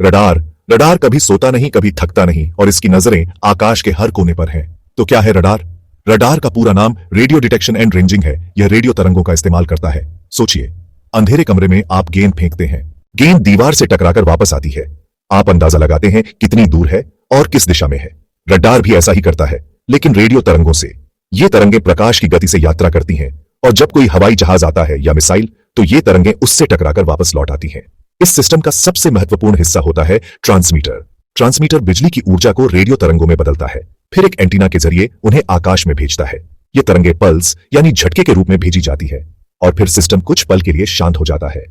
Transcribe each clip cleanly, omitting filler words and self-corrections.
Radar. Radar कभी सोता नहीं, कभी थकता नहीं, और इसकी नजरें आकाश के हर कोने पर हैं। तो क्या है रडार? रडार का पूरा नाम रेडियो डिटेक्शन एंड रेंजिंग है। यह रेडियो तरंगों का इस्तेमाल करता है। सोचिए, अंधेरे कमरे में आप गेंद फेंकते हैं, गेंद दीवार से टकराकर वापस आती है। आप अंदाजा लगाते हैं कितनी दूर है और किस दिशा में है। रडार भी ऐसा ही करता है, लेकिन रेडियो तरंगों से। ये तरंगें प्रकाश की गति से यात्रा करती हैं, और जब कोई हवाई जहाज आता है या मिसाइल, तो ये तरंगें उससे टकराकर वापस लौट आती हैं। इस सिस्टम का सबसे महत्वपूर्ण हिस्सा होता है ट्रांसमीटर। ट्रांसमीटर बिजली की ऊर्जा को रेडियो तरंगों में बदलता है, फिर एक एंटीना के जरिए उन्हें आकाश में भेजता है। ये तरंगें पल्स यानी झटके के रूप में भेजी जाती है, और फिर सिस्टम कुछ पल के लिए शांत हो जाता है।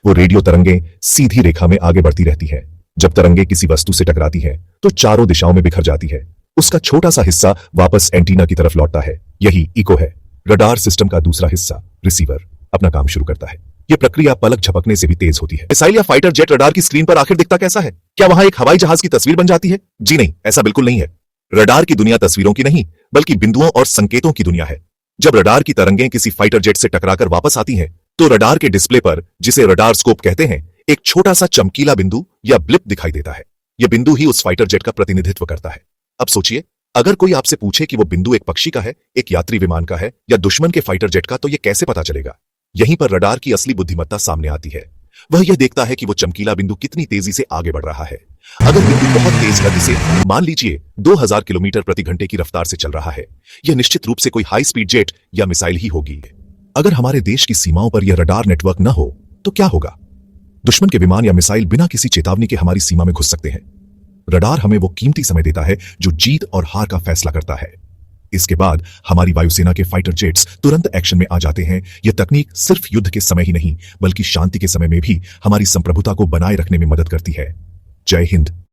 वो रेडियो तरंगें सीधी रेखा में आगे बढ़ती रहती है। जब तरंगें किसी वस्तु से टकराती हैं, तो चारों दिशाओं में बिखर जाती है। उसका छोटा सा हिस्सा वापस एंटीना की तरफ लौटता है। यही इको है। रडार सिस्टम का दूसरा हिस्सा, रिसीवर, अपना काम शुरू करता है। यह प्रक्रिया पलक झपकने से भी तेज होती है। मिसाइल या फाइटर जेट रडार की स्क्रीन पर आखिर दिखता कैसा है? क्या वहां एक हवाई जहाज की तस्वीर बन जाती है? जी नहीं, ऐसा बिल्कुल नहीं है। रडार की दुनिया तस्वीरों की नहीं, बल्कि बिंदुओं और संकेतों की दुनिया है। जब रडार की तरंगें किसी फाइटर जेट से टकराकर वापस आती हैं, तो रडार के डिस्प्ले पर, जिसे रडार स्कोप कहते हैं, एक छोटा सा चमकीला बिंदु या ब्लिप दिखाई देता है। यह बिंदु ही उस फाइटर जेट का प्रतिनिधित्व करता है। अब सोचिए, अगर कोई आपसे पूछे कि वो बिंदु एक पक्षी का है, एक यात्री विमान का है, या दुश्मन के फाइटर जेट का, तो यह कैसे पता चलेगा? यहीं पर रडार की असली बुद्धिमत्ता सामने आती है। वह यह देखता है कि वो चमकीला बिंदु कितनी तेजी से आगे बढ़ रहा है। अगर बिंदु बहुत तेज गति से, मान लीजिए 2000 किलोमीटर प्रति घंटे की रफ्तार से चल रहा है, यह निश्चित रूप से कोई हाई स्पीड जेट या मिसाइल ही होगी। अगर हमारे देश की सीमाओं पर यह रडार नेटवर्क न हो, तो क्या होगा? दुश्मन के विमान या मिसाइल बिना किसी चेतावनी के हमारी सीमा में घुस सकते हैं। रडार हमें वो कीमती समय देता है जो जीत और हार का फैसला करता है। इसके बाद हमारी वायुसेना के फाइटर जेट्स तुरंत एक्शन में आ जाते हैं। यह तकनीक सिर्फ युद्ध के समय ही नहीं, बल्कि शांति के समय में भी हमारी संप्रभुता को बनाए रखने में मदद करती है। जय हिंद।